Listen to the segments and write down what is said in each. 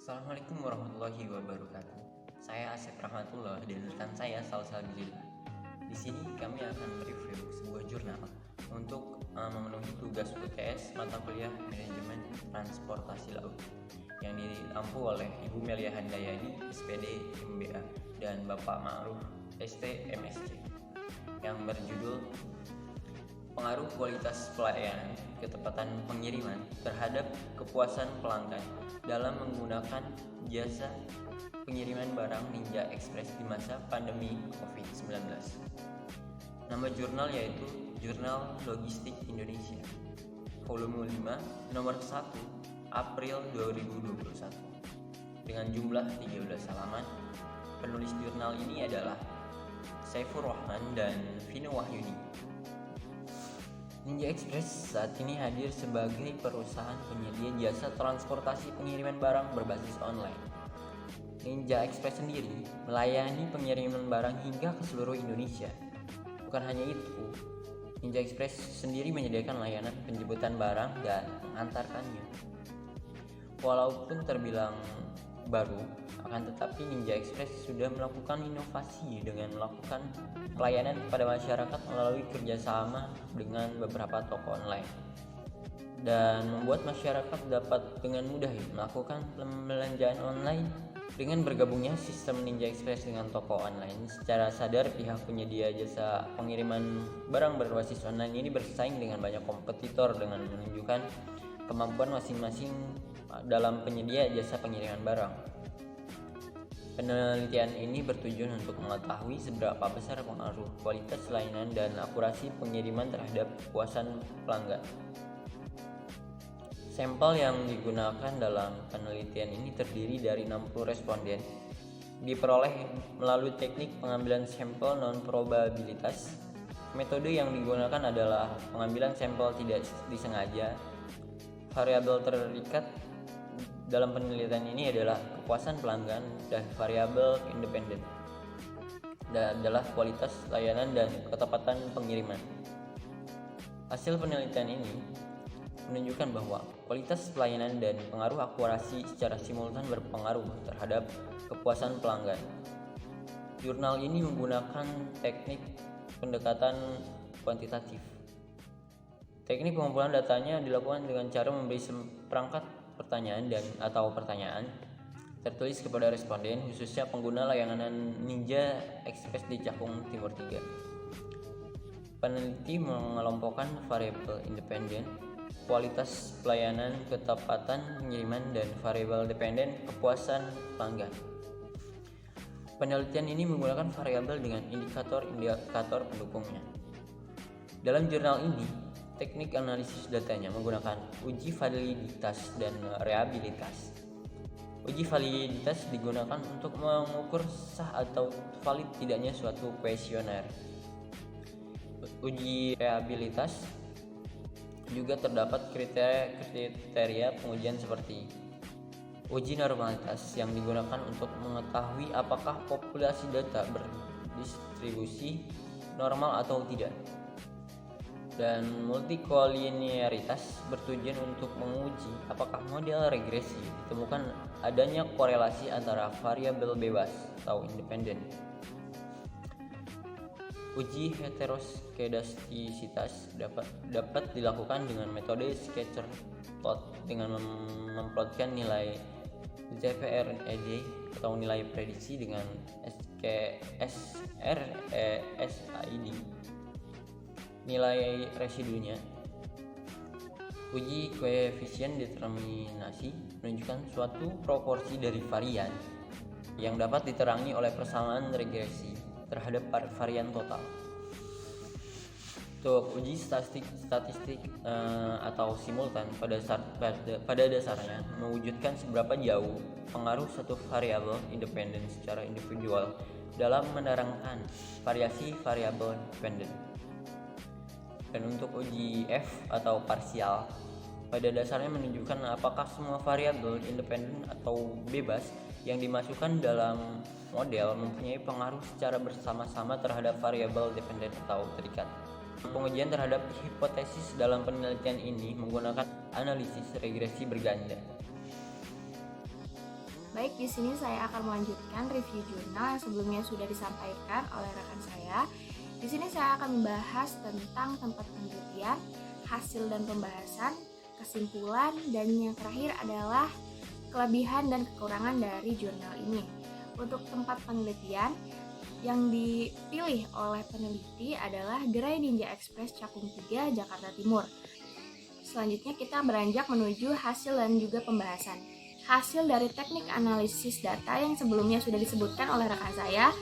Assalamualaikum warahmatullahi wabarakatuh. Saya Asep Rahmatullah dan rekan saya Salsa Bizillah. Di sini kami akan mereview sebuah jurnal untuk memenuhi tugas UTS mata kuliah Manajemen Transportasi Laut yang diampu oleh Ibu Melia Handayani, SPD MBA, dan Bapak Ma'ruf, ST MSc, yang berjudul Pengaruh Kualitas Pelayanan Ketepatan Pengiriman terhadap Kepuasan Pelanggan dalam menggunakan jasa pengiriman barang Ninja Express di masa pandemi COVID-19. Nama jurnal yaitu Jurnal Logistik Indonesia, volume 5, nomor 1, April 2021. Dengan jumlah 13 halaman, penulis jurnal ini adalah Saifur Rahman dan Vino Wahyudi. Ninja Express saat ini hadir sebagai perusahaan penyedia jasa transportasi pengiriman barang berbasis online. Ninja Express sendiri melayani pengiriman barang hingga ke seluruh Indonesia. Bukan hanya itu, Ninja Express sendiri menyediakan layanan penjemputan barang dan mengantarkannya. Walaupun terbilang baru, akan tetapi Ninja Express sudah melakukan inovasi dengan melakukan pelayanan kepada masyarakat melalui kerjasama dengan beberapa toko online dan membuat masyarakat dapat dengan mudah melakukan pembelanjaan online. Dengan bergabungnya sistem Ninja Express dengan toko online, secara sadar pihak penyedia jasa pengiriman barang berbasis online ini bersaing dengan banyak kompetitor dengan menunjukkan kemampuan masing-masing dalam penyedia jasa pengiriman barang. Penelitian ini bertujuan untuk mengetahui seberapa besar pengaruh kualitas layanan dan akurasi pengiriman terhadap kepuasan pelanggan. Sampel yang digunakan dalam penelitian ini terdiri dari 60 responden. Diperoleh melalui teknik pengambilan sampel non-probabilitas. Metode yang digunakan adalah pengambilan sampel tidak disengaja. Variabel terikat dalam penelitian ini adalah kepuasan pelanggan, dan variabel independen adalah kualitas layanan dan ketepatan pengiriman. Hasil penelitian ini menunjukkan bahwa kualitas pelayanan dan pengaruh akurasi secara simultan berpengaruh terhadap kepuasan pelanggan. Jurnal ini menggunakan teknik pendekatan kuantitatif. Teknik pengumpulan datanya dilakukan dengan cara memberi seperangkat pertanyaan atau pertanyaan tertulis kepada responden, khususnya pengguna layanan Ninja Express di Cakung Timur 3. Peneliti mengelompokkan variabel independen, kualitas pelayanan, ketepatan pengiriman, dan variabel dependen, kepuasan pelanggan. Penelitian ini menggunakan variabel dengan indikator pendukungnya. Dalam jurnal ini, teknik analisis datanya menggunakan uji validitas dan reliabilitas. Uji validitas digunakan untuk mengukur sah atau valid tidaknya suatu kuesioner. Uji reliabilitas juga terdapat kriteria pengujian seperti uji normalitas yang digunakan untuk mengetahui apakah populasi data berdistribusi normal atau tidak, dan multikolinearitas bertujuan untuk menguji apakah model regresi ditemukan adanya korelasi antara variabel bebas atau independen. Uji heteroskedastisitas dapat dilakukan dengan metode scatter plot dengan memplotkan nilai ZPR-ED atau nilai prediksi dengan SRESID, nilai residunya. Uji koefisien determinasi menunjukkan suatu proporsi dari varian yang dapat diterangi oleh persamaan regresi terhadap varian total. Untuk uji statistik atau simultan pada dasarnya mewujudkan seberapa jauh pengaruh satu variabel independen secara individual dalam menerangkan variasi variabel dependen. Dan untuk uji F atau parsial, pada dasarnya menunjukkan apakah semua variabel independen atau bebas yang dimasukkan dalam model mempunyai pengaruh secara bersama-sama terhadap variabel dependen atau terikat. Pengujian terhadap hipotesis dalam penelitian ini menggunakan analisis regresi berganda. Baik, di sini saya akan melanjutkan review jurnal yang sebelumnya sudah disampaikan oleh rekan saya. Di sini saya akan membahas tentang tempat penelitian, hasil dan pembahasan, kesimpulan, dan yang terakhir adalah kelebihan dan kekurangan dari jurnal ini. Untuk tempat penelitian, yang dipilih oleh peneliti adalah Gerai Ninja Express Cakung 3, Jakarta Timur. Selanjutnya kita beranjak menuju hasil dan juga pembahasan. Hasil dari teknik analisis data yang sebelumnya sudah disebutkan oleh rekan saya,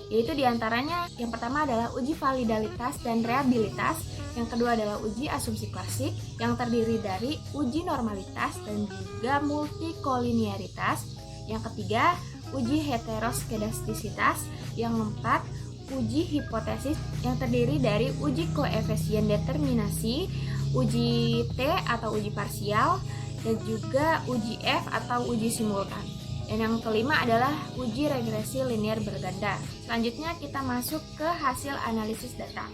yaitu diantaranya yang pertama adalah uji validalitas dan reliabilitas, yang kedua adalah uji asumsi klasik yang terdiri dari uji normalitas dan juga multikolinearitas, yang ketiga uji heteroskedastisitas, yang keempat uji hipotesis yang terdiri dari uji koefisien determinasi, uji T atau uji parsial, dan juga uji F atau uji simultan. Dan yang kelima adalah uji regresi linear berganda. Selanjutnya kita masuk ke hasil analisis data.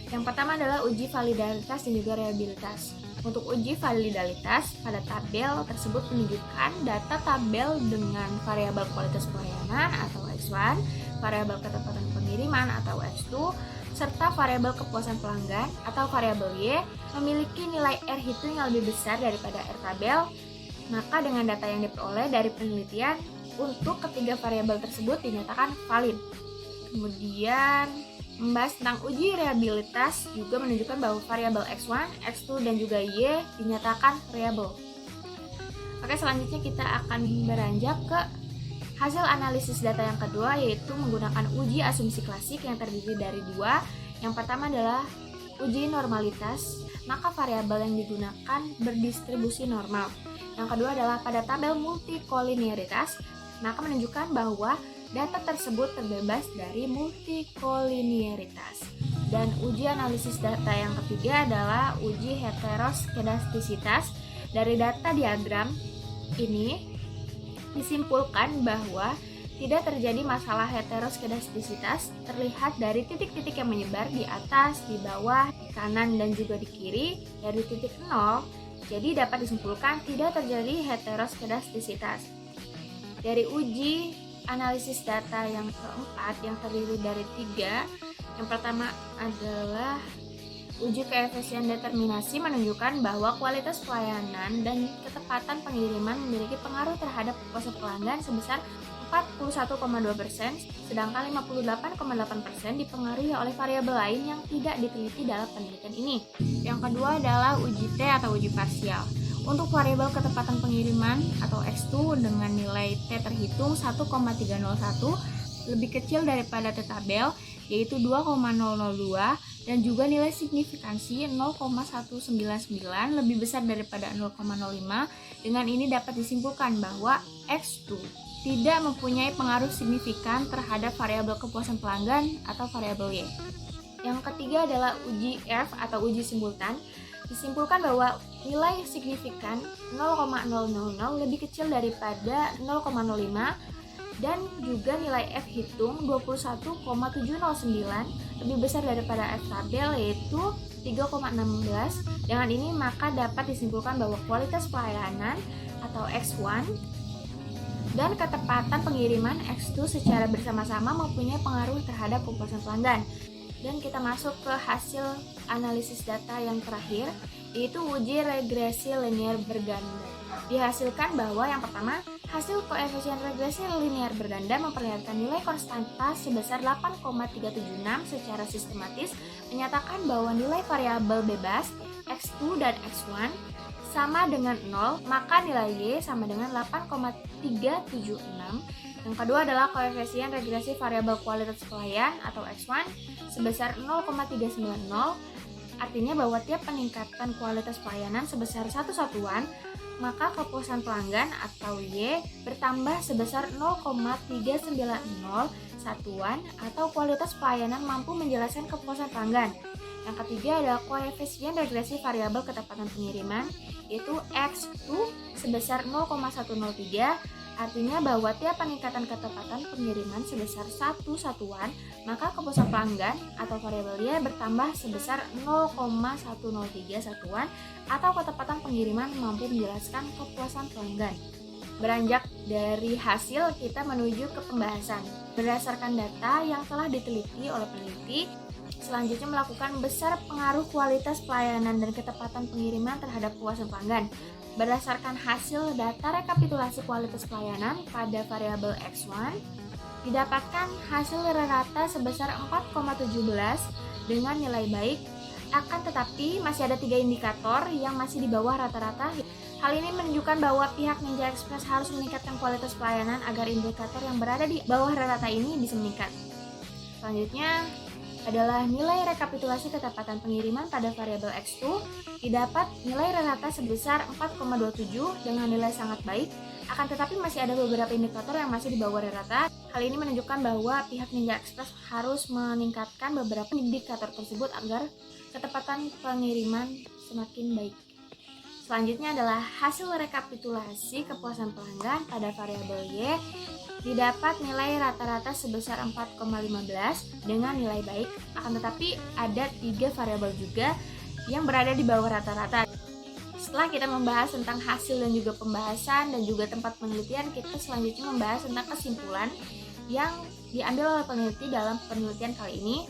Yang pertama adalah uji validalitas dan juga reliabilitas. Untuk uji validalitas, pada tabel tersebut menunjukkan data tabel dengan variabel kualitas pelayanan atau X1, variabel ketepatan pengiriman atau X2, serta variabel kepuasan pelanggan atau variabel Y memiliki nilai R hitung yang lebih besar daripada R tabel, maka dengan data yang diperoleh dari penelitian untuk ketiga variabel tersebut dinyatakan valid. Kemudian membahas tentang uji reliabilitas juga menunjukkan bahwa variabel X1, X2, dan juga Y dinyatakan reliable. Oke, selanjutnya kita akan beranjak ke hasil analisis data yang kedua, yaitu menggunakan uji asumsi klasik yang terdiri dari dua. Yang pertama adalah uji normalitas, maka variabel yang digunakan berdistribusi normal. Yang kedua adalah pada tabel multikolinearitas, maka menunjukkan bahwa data tersebut terbebas dari multikolinearitas. Dan uji analisis data yang ketiga adalah uji heteroskedastisitas. Dari data diagram ini disimpulkan bahwa tidak terjadi masalah heteroskedastisitas terlihat dari titik-titik yang menyebar di atas, di bawah, di kanan, dan juga di kiri dari titik 0. Jadi dapat disimpulkan tidak terjadi heteroskedastisitas. Dari uji analisis data yang keempat yang terdiri dari 3, yang pertama adalah uji koefisien determinasi menunjukkan bahwa kualitas pelayanan dan ketepatan pengiriman memiliki pengaruh terhadap kepuasan pelanggan sebesar 41,2%, sedangkan 58,8% dipengaruhi oleh variabel lain yang tidak diteliti dalam penelitian ini. Yang kedua adalah uji T atau uji parsial. Untuk variabel ketepatan pengiriman atau X2 dengan nilai T terhitung 1,301 lebih kecil daripada T tabel, yaitu 2,002, dan juga nilai signifikansi 0,199 lebih besar daripada 0,05. Dengan ini dapat disimpulkan bahwa X2 tidak mempunyai pengaruh signifikan terhadap variabel kepuasan pelanggan atau variabel Y. Yang ketiga adalah uji F atau uji simultan. Disimpulkan bahwa nilai signifikan 0,000 lebih kecil daripada 0,05 dan juga nilai F hitung 21,709 lebih besar daripada F tabel, yaitu 3,16. Dengan ini maka dapat disimpulkan bahwa kualitas pelayanan atau X1 dan ketepatan pengiriman X2 secara bersama-sama mempunyai pengaruh terhadap kepuasan pelanggan. Dan kita masuk ke hasil analisis data yang terakhir, yaitu uji regresi linear berganda. Dihasilkan bahwa yang pertama, hasil koefisien regresi linear berganda memperlihatkan nilai konstanta sebesar 8,376 secara sistematis, menyatakan bahwa nilai variabel bebas X2 dan X1 sama dengan 0, maka nilai Y sama dengan 8,376. Yang kedua adalah koefisien regresi variabel kualitas pelayan atau X1 sebesar 0,390, artinya bahwa tiap peningkatan kualitas pelayanan sebesar satu satuan, maka kepuasan pelanggan atau Y bertambah sebesar 0,390 satuan atau kualitas pelayanan mampu menjelaskan kepuasan pelanggan. Yang ketiga adalah koefisien regresi variabel ketepatan pengiriman, yaitu X2 sebesar 0,103, artinya bahwa tiap peningkatan ketepatan pengiriman sebesar satu satuan, maka kepuasan pelanggan atau variabel Y bertambah sebesar 0,103 satuan atau ketepatan pengiriman mampu menjelaskan kepuasan pelanggan. Beranjak dari hasil, kita menuju ke pembahasan. Berdasarkan data yang telah diteliti oleh peneliti, selanjutnya melakukan besar pengaruh kualitas pelayanan dan ketepatan pengiriman terhadap kepuasan pelanggan. Berdasarkan hasil data rekapitulasi kualitas pelayanan pada variabel X1, didapatkan hasil rata sebesar 4,17 dengan nilai baik. Akan tetapi masih ada 3 indikator yang masih di bawah rata-rata. Hal ini menunjukkan bahwa pihak Ninja Express harus meningkatkan kualitas pelayanan agar indikator yang berada di bawah rata-rata ini bisa meningkat. Selanjutnya adalah nilai rekapitulasi ketepatan pengiriman pada variabel X2. Didapat nilai rata sebesar 4,27 dengan nilai sangat baik. Akan tetapi masih ada beberapa indikator yang masih di bawah rata. Hal ini menunjukkan bahwa pihak Ninja Express harus meningkatkan beberapa indikator tersebut agar ketepatan pengiriman semakin baik. Selanjutnya adalah hasil rekapitulasi kepuasan pelanggan pada variabel Y. Didapat nilai rata-rata sebesar 4,15 dengan nilai baik. Akan tetapi ada 3 variabel juga yang berada di bawah rata-rata. Setelah kita membahas tentang hasil dan juga pembahasan dan juga tempat penelitian, kita selanjutnya membahas tentang kesimpulan yang diambil oleh peneliti dalam penelitian kali ini.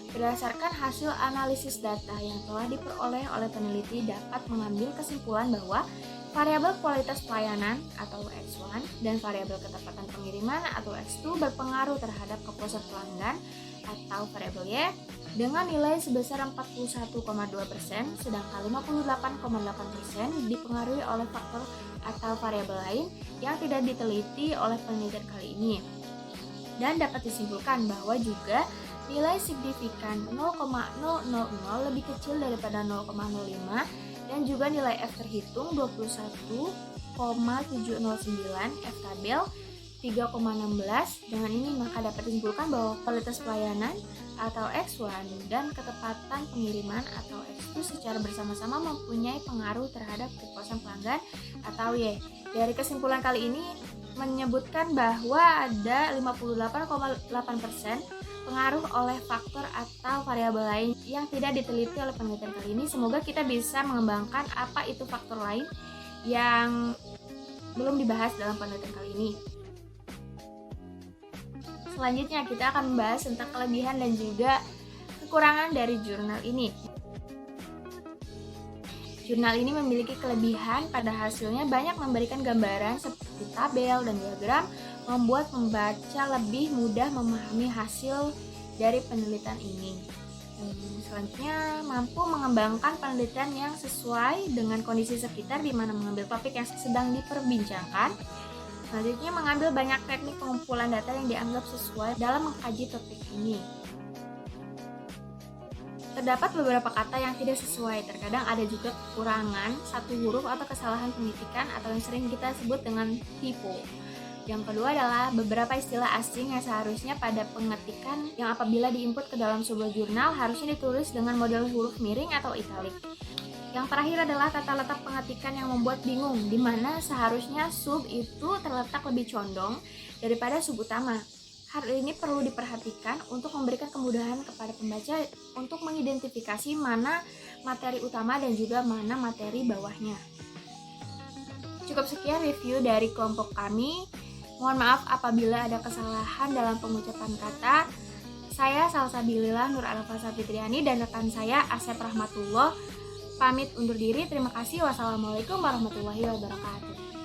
Berdasarkan hasil analisis data yang telah diperoleh oleh peneliti, dapat mengambil kesimpulan bahwa variabel kualitas pelayanan atau X1 dan variabel ketepatan pengiriman atau X2 berpengaruh terhadap kepuasan pelanggan atau variabel Y dengan nilai sebesar 41,2%, sedangkan 58,8% dipengaruhi oleh faktor atau variabel lain yang tidak diteliti oleh penelitian kali ini. Dan dapat disimpulkan bahwa juga nilai signifikan 0,000 lebih kecil daripada 0,05 dan juga nilai F terhitung 21,709, F tabel 3,16. Dengan ini maka dapat disimpulkan bahwa kualitas pelayanan atau X1 dan ketepatan pengiriman atau X2 secara bersama-sama mempunyai pengaruh terhadap kepuasan pelanggan atau Y. Dari kesimpulan kali ini menyebutkan bahwa ada 58,8% pengaruh oleh faktor atau variabel lain yang tidak diteliti oleh penelitian kali ini. Semoga kita bisa mengembangkan apa itu faktor lain yang belum dibahas dalam penelitian kali ini. Selanjutnya kita akan membahas tentang kelebihan dan juga kekurangan dari jurnal ini. Jurnal ini memiliki kelebihan pada hasilnya banyak memberikan gambaran seperti tabel dan diagram, membuat membaca lebih mudah memahami hasil dari penelitian ini. Selanjutnya, mampu mengembangkan penelitian yang sesuai dengan kondisi sekitar di mana mengambil topik yang sedang diperbincangkan. Selanjutnya, mengambil banyak teknik pengumpulan data yang dianggap sesuai dalam mengkaji topik ini. Terdapat beberapa kata yang tidak sesuai, terkadang ada juga kekurangan satu huruf atau kesalahan pengitikan atau yang sering kita sebut dengan typo. Yang kedua adalah beberapa istilah asing yang seharusnya pada pengetikan yang apabila diinput ke dalam sebuah jurnal harusnya ditulis dengan model huruf miring atau italik. Yang terakhir adalah tata letak pengetikan yang membuat bingung, di mana seharusnya sub itu terletak lebih condong daripada sub utama. Hal ini perlu diperhatikan untuk memberikan kemudahan kepada pembaca untuk mengidentifikasi mana materi utama dan juga mana materi bawahnya. Cukup sekian review dari kelompok kami. Mohon maaf apabila ada kesalahan dalam pengucapan kata. Saya Salsabilillah Nur Alfa Fitriani dan rekan saya Asep Rahmatullah pamit undur diri. Terima kasih. Wassalamualaikum warahmatullahi wabarakatuh.